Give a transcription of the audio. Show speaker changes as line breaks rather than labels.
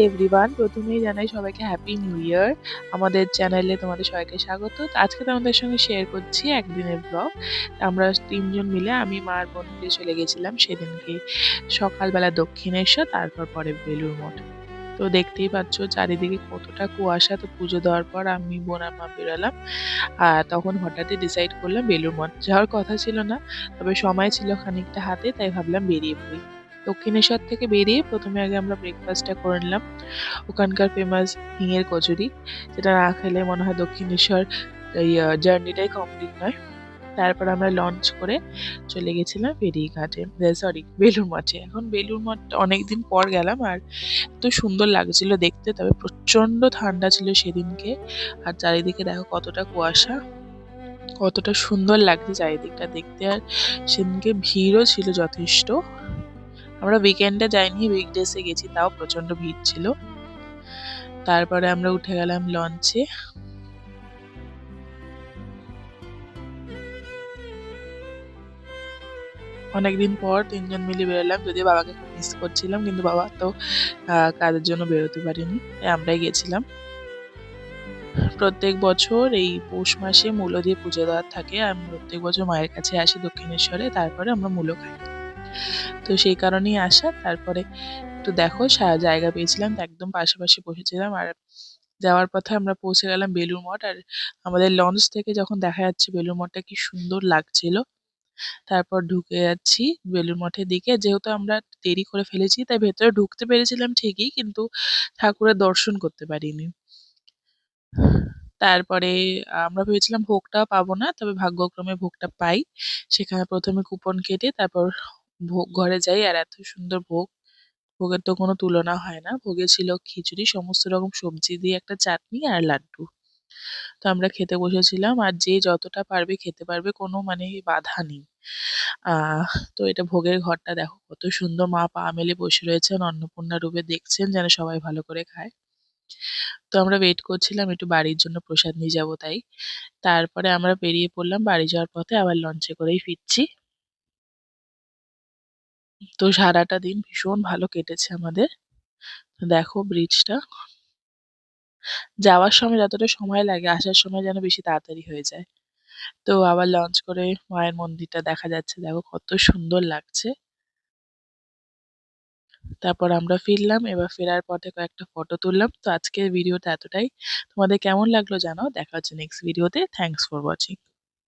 Everyone, প্রথমেই জানাই সবাইকে হ্যাপি নিউ ইয়ার। আমাদের চ্যানেলে তোমাদের সবাইকে স্বাগত। তো আজকে তোমাদের সঙ্গে শেয়ার করছি একদিনের ব্লগ। আমরা তিনজন মিলে আমি মা আর বোন মিলে চলে গেছিলাম সেদিনকে সকালবেলা দক্ষিণেশ্বর, তারপর পরে বেলুড় মঠ। তো দেখতেই পাচ্ছ চারিদিকে কতটা কুয়াশা। তো পুজো দেওয়ার পর আমি বোন আর মা বেরোলাম, আর তখন হঠাৎই ডিসাইড করলাম বেলুড় মঠ যাওয়ার কথা ছিল না, তবে সময় ছিল খানিকটা হাতে, তাই ভাবলাম বেরিয়ে পড়ি। দক্ষিণেশ্বর থেকে বেরিয়ে প্রথমে আগে আমরা ব্রেকফাস্টটা করে নিলাম। ওখানকার ফেমাস হিঙের কচুরি, যেটা না খেলে মনে হয় দক্ষিণেশ্বর এই জার্নিটাই কমপ্লিট নয়। তারপর আমরা লঞ্চ করে চলে গেছিলাম ফেরিঘাটে, সরি বেলুড় মঠে। এখন বেলুড় মঠ অনেকদিন পর গেলাম, আর এত সুন্দর লাগছিল দেখতে, তবে প্রচন্ড ঠান্ডা ছিল সেদিনকে। আর চারিদিকে দেখো কতটা কুয়াশা, কতটা সুন্দর লাগছে চারিদিকটা দেখতে। আর সেদিনকে ভিড়ও ছিল যথেষ্ট। আমরা উইকেন্ডে যাইনি, উইকডেজে গেছি, তাও প্রচন্ড ভিড় ছিল। তারপরে আমরা উঠে গেলাম লঞ্চে। অনেকদিন পর তিনজন মিলে বেরোলাম, যদিও বাবাকে খুব মিস করছিলাম, কিন্তু বাবা তো কাজের জন্য বেরোতে পারিনি, তাই আমরাই গেছিলাম। প্রত্যেক বছর এই পৌষ মাসে মূলো দিয়ে পুজো দেওয়ার থাকে। আমি প্রত্যেক বছর মায়ের কাছে আসি দক্ষিণেশ্বরে, তারপরে আমরা মূলো খাই। তো সেই কারণেই আসা। তারপরে একটু দেখো জায়গা পেয়েছিলাম, তো একদম পাশাপাশি বসেছিলাম। আর যাওয়ার পথে আমরা পৌঁছে গেলাম বেলুড় মঠ। আর আমাদের লঞ্চ থেকে যখন দেখা যাচ্ছে বেলুড় মঠটা কি সুন্দর লাগছিল। তারপর ঢুকে যাচ্ছি বেলুড় মঠের দিকে। যেহেতু আমরা দেরি করে ফেলেছি, তাই ভেতরে ঢুকতে পেরেছিলাম ঠিকই, কিন্তু ঠাকুরের দর্শন করতে পারিনি। তারপরে আমরা ভেবেছিলাম ভোগটা পাবো না, তবে ভাগ্যক্রমে ভোগটা পাই। সেখানে প্রথমে কুপন কেটে তারপর ভোগ ঘরে যাই, আর এত সুন্দর ভোগ, ভোগের তো কোনো তুলনা হয় না। ভোগে ছিল খিচুড়ি, সমস্ত রকম সবজি দিয়ে একটা চাটনি আর লাড্ডু। তো আমরা খেতে বসেছিলাম, আর যে যতটা পারবে খেতে পারবে, কোনো মানে বাধা নেই। আহ তো এটা ভোগের ঘরটা দেখো কত সুন্দর, মা পা মেলে বসে রয়েছেন, অন্নপূর্ণা রূপে দেখছেন যেন সবাই ভালো করে খায়। তো আমরা ওয়েট করছিলাম একটু বাড়ির জন্য প্রসাদ নিয়ে যাবো তাই। তারপরে আমরা বেরিয়ে পড়লাম, বাড়ি যাওয়ার পথে আবার লঞ্চে করেই ফিরছি। তো সারাটা দিন ভীষণ ভালো কেটেছে আমাদের। দেখো ব্রিজটা, যাওয়ার সময় যতটা সময় লাগে আসার সময় যেন বেশি তাড়াতাড়ি হয়ে যায়। তো আবার লঞ্চ করে মায়ের মন্দিরটা দেখা যাচ্ছে, দেখো কত সুন্দর লাগছে। তারপর আমরা ফিরলাম, এবার ফেরার পথে কয়েকটা ফটো তুললাম। তো আজকের ভিডিওটা এতটাই। তোমাদের কেমন লাগলো জানাও। দেখা হচ্ছে নেক্সট ভিডিওতে। Thanks for watching.